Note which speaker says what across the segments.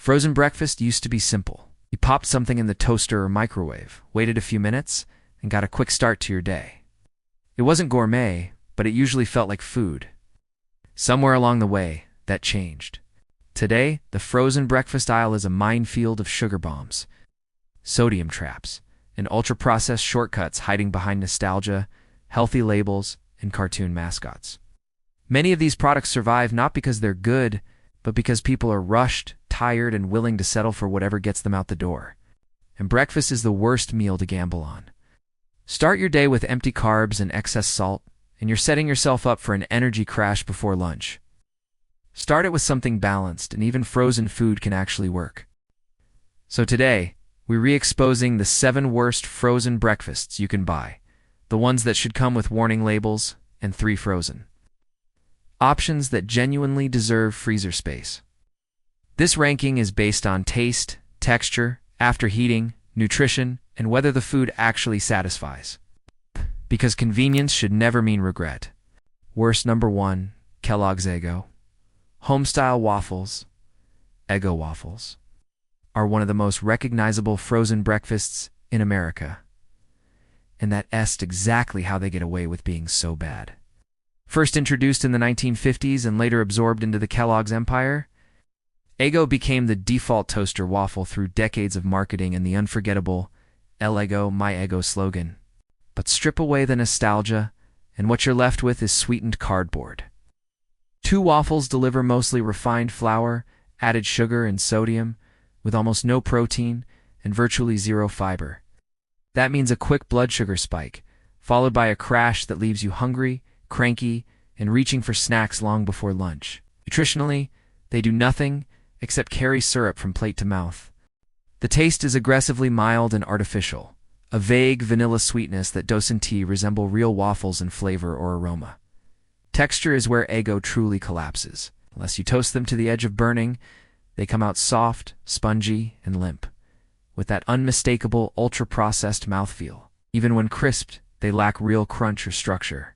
Speaker 1: Frozen breakfast used to be simple. You popped something in the toaster or microwave, waited a few minutes, and got a quick start to your day. It wasn't gourmet, but it usually felt like food. Somewhere along the way, that changed. Today, the frozen breakfast aisle is a minefield of sugar bombs, sodium traps, and ultra-processed shortcuts hiding behind nostalgia, healthy labels, and cartoon mascots. Many of these products survive not because they're good, but because people are rushed, tired, and willing to settle for whatever gets them out the door. And breakfast is the worst meal to gamble on. Start your day with empty carbs and excess salt, and you're setting yourself up for an energy crash before lunch. Start it with something balanced, and even frozen food can actually work. So today, we're re-exposing the 7 worst frozen breakfasts you can buy, the ones that should come with warning labels, and 3 frozen options that genuinely deserve freezer space. This ranking is based on taste, texture, after heating, nutrition, and whether the food actually satisfies. Because convenience should never mean regret. Worst number 1, Kellogg's Eggo. Homestyle waffles, Eggo waffles, are one of the most recognizable frozen breakfasts in America. And that's exactly how they get away with being so bad. First introduced in the 1950s and later absorbed into the Kellogg's empire, Eggo became the default toaster waffle through decades of marketing and the unforgettable "El Eggo, my Eggo" slogan. But strip away the nostalgia, and what you're left with is sweetened cardboard. 2 waffles deliver mostly refined flour, added sugar, and sodium, with almost no protein and virtually 0 fiber. That means a quick blood sugar spike, followed by a crash that leaves you hungry, cranky, and reaching for snacks long before lunch. Nutritionally, they do nothing except carry syrup from plate to mouth. The taste is aggressively mild and artificial, a vague vanilla sweetness that doesn't resemble real waffles in flavor or aroma. Texture is where Eggo truly collapses. Unless you toast them to the edge of burning, they come out soft, spongy, and limp, with that unmistakable, ultra-processed mouthfeel. Even when crisped, they lack real crunch or structure.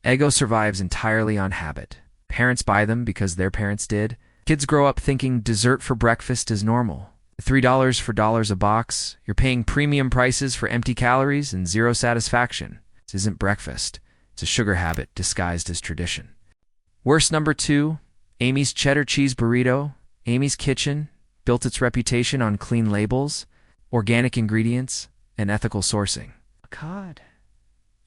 Speaker 1: Eggo survives entirely on habit. Parents buy them because their parents did. Kids grow up thinking dessert for breakfast is normal. $3 for dollars a box, you're paying premium prices for empty calories and 0 satisfaction. This isn't breakfast. It's a sugar habit disguised as tradition. Worst number 2, Amy's Cheddar Cheese Burrito. Amy's Kitchen built its reputation on clean labels, organic ingredients, and ethical sourcing. God.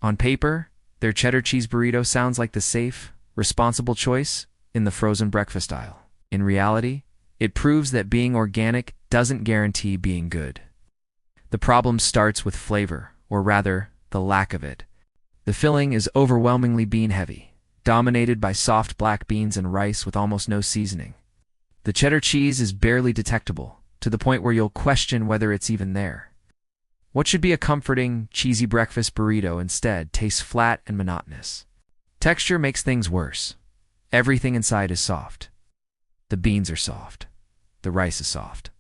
Speaker 1: On paper, their cheddar cheese burrito sounds like the safe, responsible choice in the frozen breakfast aisle. In reality, it proves that being organic doesn't guarantee being good. The problem starts with flavor, or rather, the lack of it. The filling is overwhelmingly bean-heavy, dominated by soft black beans and rice with almost no seasoning. The cheddar cheese is barely detectable, to the point where you'll question whether it's even there. What should be a comforting, cheesy breakfast burrito instead tastes flat and monotonous. Texture makes things worse. Everything inside is soft. The beans are soft. The rice is soft.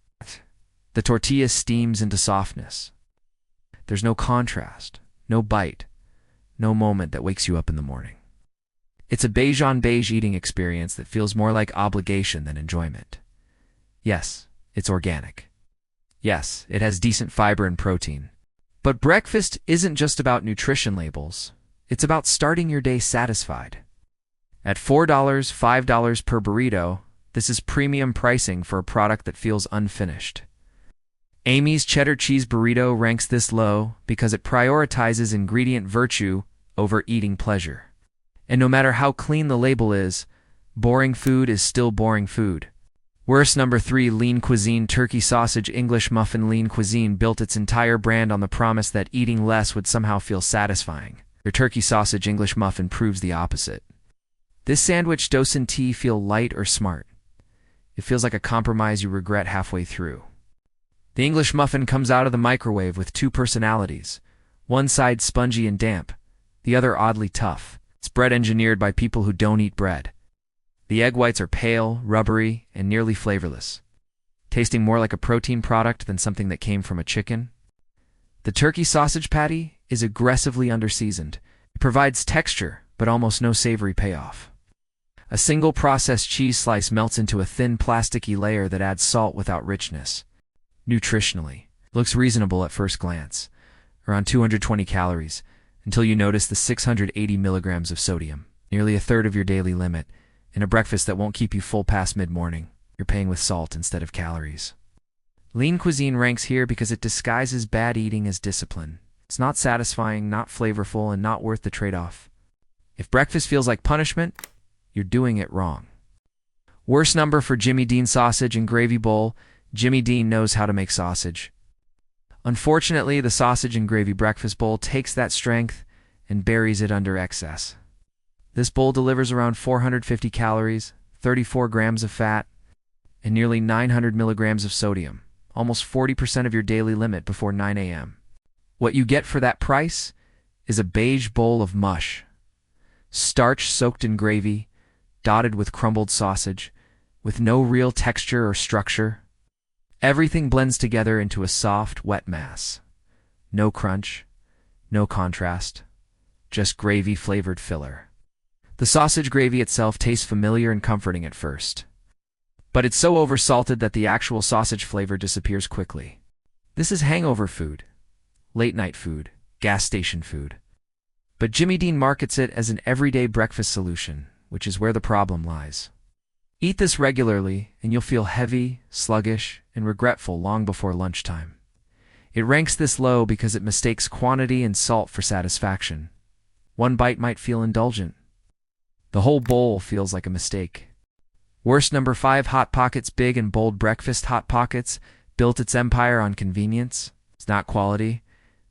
Speaker 1: The tortilla steams into softness. There's no contrast, no bite, no moment that wakes you up in the morning. It's a beige on beige eating experience that feels more like obligation than enjoyment. Yes, it's organic. Yes, it has decent fiber and protein. But breakfast isn't just about nutrition labels. It's about starting your day satisfied. At $4, $5 per burrito, this is premium pricing for a product that feels unfinished. Amy's Cheddar Cheese Burrito ranks this low because it prioritizes ingredient virtue over eating pleasure. And no matter how clean the label is, boring food is still boring food. Worst number 3, Lean Cuisine Turkey Sausage English Muffin. Lean Cuisine built its entire brand on the promise that eating less would somehow feel satisfying. Their turkey sausage English muffin proves the opposite. This sandwich doesn't feel light or smart. It feels like a compromise you regret halfway through. The English muffin comes out of the microwave with 2 personalities, one side spongy and damp, the other oddly tough. It's bread engineered by people who don't eat bread. The egg whites are pale, rubbery, and nearly flavorless, tasting more like a protein product than something that came from a chicken. The turkey sausage patty is aggressively underseasoned. It provides texture, but almost no savory payoff. A single processed cheese slice melts into a thin, plasticky layer that adds salt without richness. Nutritionally, looks reasonable at first glance, around 220 calories, until you notice the 680 milligrams of sodium, nearly a third of your daily limit, in a breakfast that won't keep you full past mid-morning. You're paying with salt instead of calories. Lean cuisine ranks here because it disguises bad eating as discipline. It's not satisfying, not flavorful, and not worth the trade-off. If breakfast feels like punishment, you're doing it wrong. Worst number for Jimmy Dean sausage and gravy bowl. Jimmy Dean knows how to make sausage. Unfortunately, the sausage and gravy breakfast bowl takes that strength and buries it under excess. This bowl delivers around 450 calories, 34 grams of fat, and nearly 900 milligrams of sodium, almost 40% of your daily limit before 9 a.m. What you get for that price is a beige bowl of mush, starch soaked in gravy, dotted with crumbled sausage, with no real texture or structure. Everything blends together into a soft, wet mass. No crunch, no contrast, just gravy-flavored filler. The sausage gravy itself tastes familiar and comforting at first, but it's so oversalted that the actual sausage flavor disappears quickly. This is hangover food, late-night food, gas station food. But Jimmy Dean markets it as an everyday breakfast solution, which is where the problem lies. Eat this regularly, and you'll feel heavy, sluggish, and regretful long before lunchtime. It ranks this low because it mistakes quantity and salt for satisfaction. One bite might feel indulgent. The whole bowl feels like a mistake. Worst number 5, Hot Pockets. Big and bold breakfast Hot Pockets built its empire on convenience. It's not quality,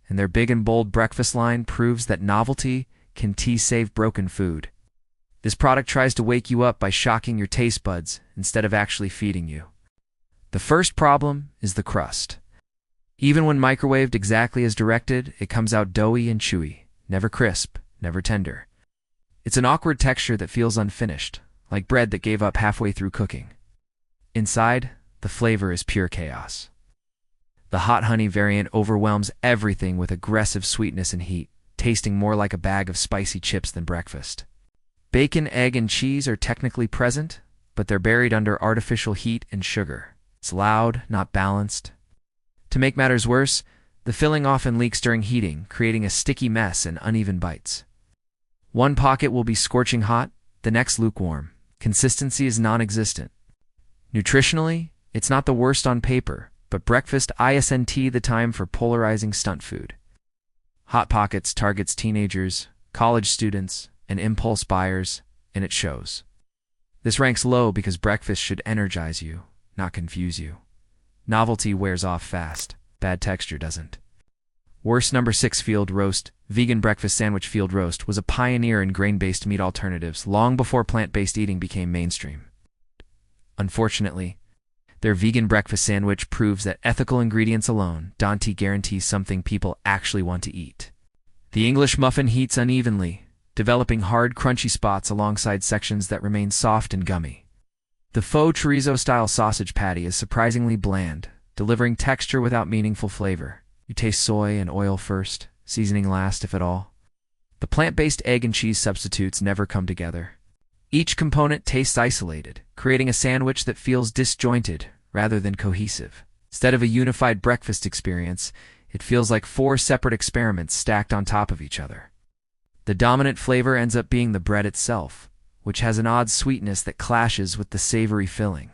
Speaker 1: and their big and bold breakfast line proves that novelty can save broken food. This product tries to wake you up by shocking your taste buds instead of actually feeding you. The first problem is the crust. Even when microwaved exactly as directed, it comes out doughy and chewy, never crisp, never tender. It's an awkward texture that feels unfinished, like bread that gave up halfway through cooking. Inside, the flavor is pure chaos. The hot honey variant overwhelms everything with aggressive sweetness and heat, tasting more like a bag of spicy chips than breakfast. Bacon, egg, and cheese are technically present, but they're buried under artificial heat and sugar. It's loud, not balanced. To make matters worse, the filling often leaks during heating, creating a sticky mess and uneven bites. One pocket will be scorching hot, the next lukewarm. Consistency is non-existent. Nutritionally, it's not the worst on paper, but breakfast isn't the time for polarizing stunt food. Hot Pockets targets teenagers, college students, and impulse buyers, and it shows. This ranks low because breakfast should energize you, not confuse you. Novelty wears off fast, bad texture doesn't. Worst number 6, Field Roast. Vegan breakfast sandwich. Field Roast was a pioneer in grain-based meat alternatives long before plant-based eating became mainstream. Unfortunately, their vegan breakfast sandwich proves that ethical ingredients alone don't guarantee something people actually want to eat. The English muffin heats unevenly, developing hard, crunchy spots alongside sections that remain soft and gummy. The faux chorizo-style sausage patty is surprisingly bland, delivering texture without meaningful flavor. You taste soy and oil first, seasoning last if at all. The plant-based egg and cheese substitutes never come together. Each component tastes isolated, creating a sandwich that feels disjointed rather than cohesive. Instead of a unified breakfast experience, it feels like 4 separate experiments stacked on top of each other. The dominant flavor ends up being the bread itself, which has an odd sweetness that clashes with the savory filling.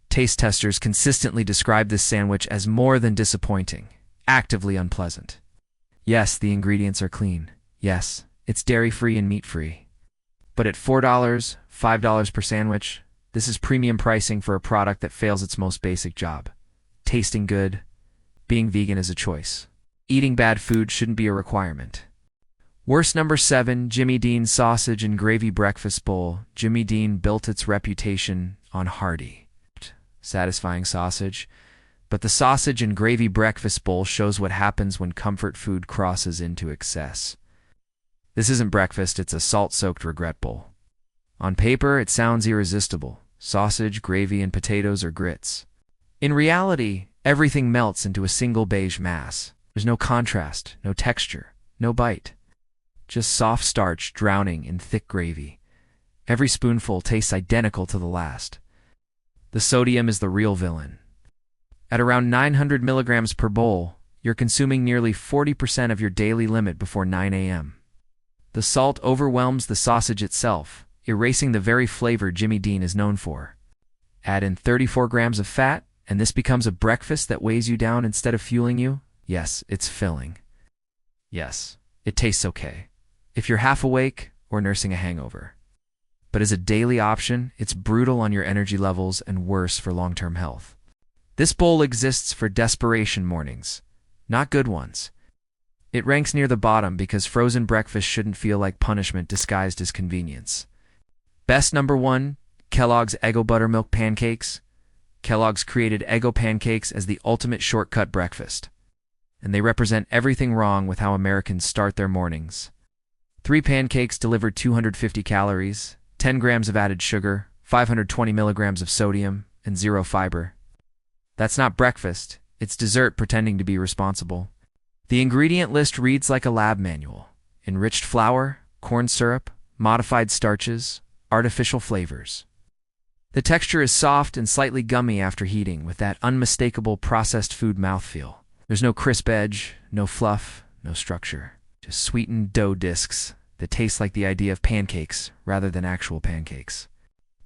Speaker 1: Taste testers consistently describe this sandwich as more than disappointing, actively unpleasant. Yes, the ingredients are clean. Yes, it's dairy-free and meat-free. But at $4, $5 per sandwich, this is premium pricing for a product that fails its most basic job. Tasting good, being vegan is a choice. Eating bad food shouldn't be a requirement. Worst number 7, Jimmy Dean Sausage and Gravy Breakfast Bowl. Jimmy Dean built its reputation on hearty, satisfying sausage, but the sausage and gravy breakfast bowl shows what happens when comfort food crosses into excess. This isn't breakfast, it's a salt-soaked regret bowl. On paper, it sounds irresistible. Sausage, gravy, and potatoes or grits. In reality, everything melts into a single beige mass. There's no contrast, no texture, no bite. Just soft starch drowning in thick gravy. Every spoonful tastes identical to the last. The sodium is the real villain. At around 900 milligrams per bowl, you're consuming nearly 40% of your daily limit before 9 a.m. The salt overwhelms the sausage itself, erasing the very flavor Jimmy Dean is known for. Add in 34 grams of fat, and this becomes a breakfast that weighs you down instead of fueling you. Yes, it's filling. Yes, it tastes okay, if you're half awake or nursing a hangover. But as a daily option, it's brutal on your energy levels and worse for long-term health. This bowl exists for desperation mornings, not good ones. It ranks near the bottom because frozen breakfast shouldn't feel like punishment disguised as convenience. Best number 1, Kellogg's Eggo Buttermilk Pancakes. Kellogg's created Eggo pancakes as the ultimate shortcut breakfast, and they represent everything wrong with how Americans start their mornings. 3 pancakes deliver 250 calories, 10 grams of added sugar, 520 milligrams of sodium, and 0 fiber. That's not breakfast, it's dessert pretending to be responsible. The ingredient list reads like a lab manual. Enriched flour, corn syrup, modified starches, artificial flavors. The texture is soft and slightly gummy after heating, with that unmistakable processed food mouthfeel. There's no crisp edge, no fluff, no structure. Just sweetened dough discs that taste like the idea of pancakes rather than actual pancakes.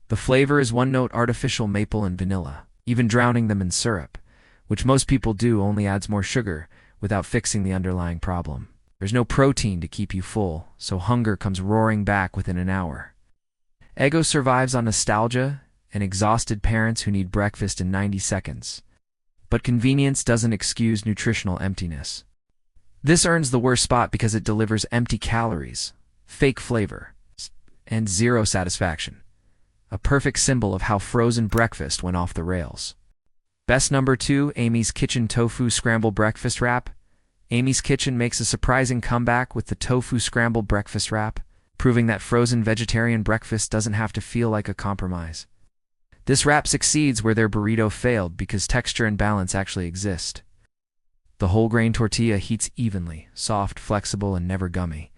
Speaker 1: The flavor is one-note artificial maple and vanilla. Even drowning them in syrup, which most people do, only adds more sugar without fixing the underlying problem. There's no protein to keep you full, so hunger comes roaring back within an hour. Eggo survives on nostalgia and exhausted parents who need breakfast in 90 seconds. But convenience doesn't excuse nutritional emptiness. This earns the worst spot because it delivers empty calories, fake flavor, and zero satisfaction. A perfect symbol of how frozen breakfast went off the rails. Best number 2, Amy's Kitchen Tofu Scramble Breakfast Wrap. Amy's Kitchen makes a surprising comeback with the Tofu Scramble Breakfast Wrap, proving that frozen vegetarian breakfast doesn't have to feel like a compromise. This wrap succeeds where their burrito failed because texture and balance actually exist. The whole grain tortilla heats evenly, soft, flexible, and never gummy.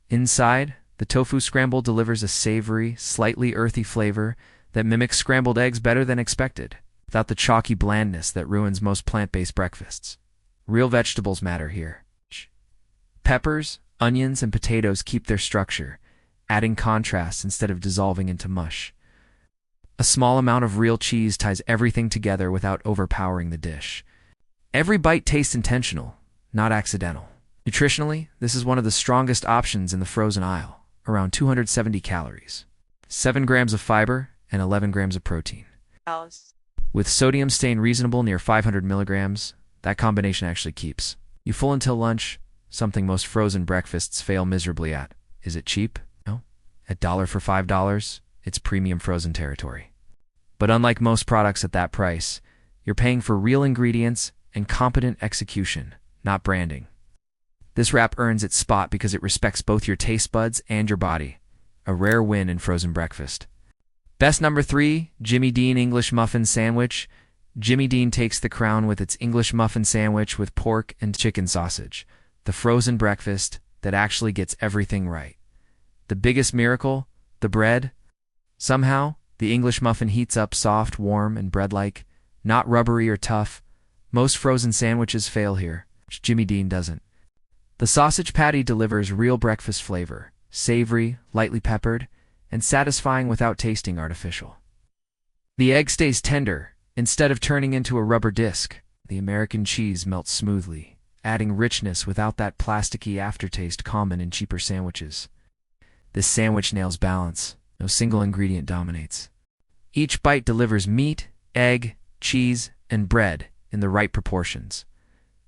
Speaker 1: Inside, the tofu scramble delivers a savory, slightly earthy flavor that mimics scrambled eggs better than expected, without the chalky blandness that ruins most plant-based breakfasts. Real vegetables matter here. Peppers, onions, and potatoes keep their structure, adding contrast instead of dissolving into mush. A small amount of real cheese ties everything together without overpowering the dish. Every bite tastes intentional, not accidental. Nutritionally, this is one of the strongest options in the frozen aisle, around 270 calories, 7 grams of fiber, and 11 grams of protein. With sodium staying reasonable near 500 milligrams, that combination actually keeps you full until lunch, something most frozen breakfasts fail miserably at. Is it cheap? No. At $1 for $5, it's premium frozen territory. But unlike most products at that price, you're paying for real ingredients and competent execution, not branding. This wrap earns its spot because it respects both your taste buds and your body, a rare win in frozen breakfast. Best number 3, Jimmy Dean English Muffin Sandwich. Jimmy Dean takes the crown with its English muffin sandwich with pork and chicken sausage, the frozen breakfast that actually gets everything right. The biggest miracle? The bread? Somehow, the English muffin heats up soft, warm, and bread-like, not rubbery or tough. Most frozen sandwiches fail here, which Jimmy Dean doesn't. The sausage patty delivers real breakfast flavor, savory, lightly peppered, and satisfying without tasting artificial. The egg stays tender, instead of turning into a rubber disc. The American cheese melts smoothly, adding richness without that plasticky aftertaste common in cheaper sandwiches. This sandwich nails balance. No single ingredient dominates. Each bite delivers meat, egg, cheese, and bread in the right proportions,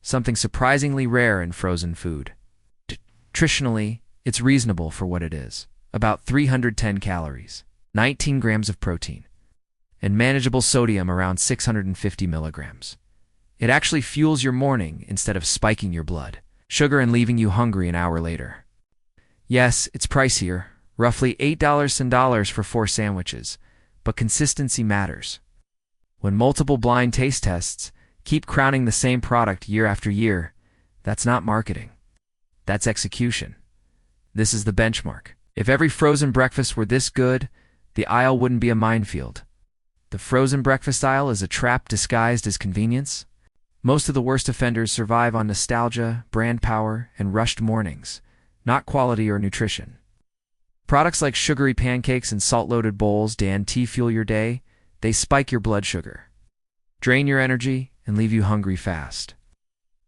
Speaker 1: something surprisingly rare in frozen food. Nutritionally, it's reasonable for what it is, about 310 calories, 19 grams of protein, and manageable sodium around 650 milligrams. It actually fuels your morning instead of spiking your blood sugar and leaving you hungry an hour later. Yes, it's pricier, roughly $8 for 4 sandwiches, but consistency matters. When multiple blind taste tests keep crowning the same product year after year, that's not marketing. That's execution. This is the benchmark. If every frozen breakfast were this good, the aisle wouldn't be a minefield. The frozen breakfast aisle is a trap disguised as convenience. Most of the worst offenders survive on nostalgia, brand power, and rushed mornings, not quality or nutrition. Products like sugary pancakes and salt-loaded bowls fuel your day. They spike your blood sugar, drain your energy, and leave you hungry fast.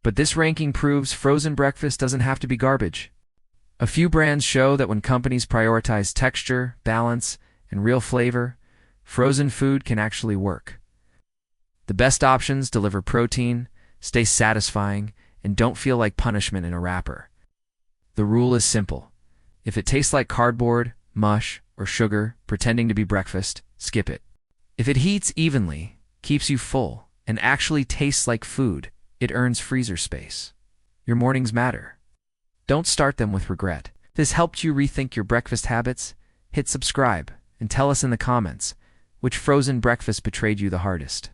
Speaker 1: But this ranking proves frozen breakfast doesn't have to be garbage. A few brands show that when companies prioritize texture, balance, and real flavor, frozen food can actually work. The best options deliver protein, stay satisfying, and don't feel like punishment in a wrapper. The rule is simple. If it tastes like cardboard, mush, or sugar pretending to be breakfast, skip it. If it heats evenly, keeps you full, and actually tastes like food, it earns freezer space. Your mornings matter. Don't start them with regret. If this helped you rethink your breakfast habits, hit subscribe and tell us in the comments which frozen breakfast betrayed you the hardest.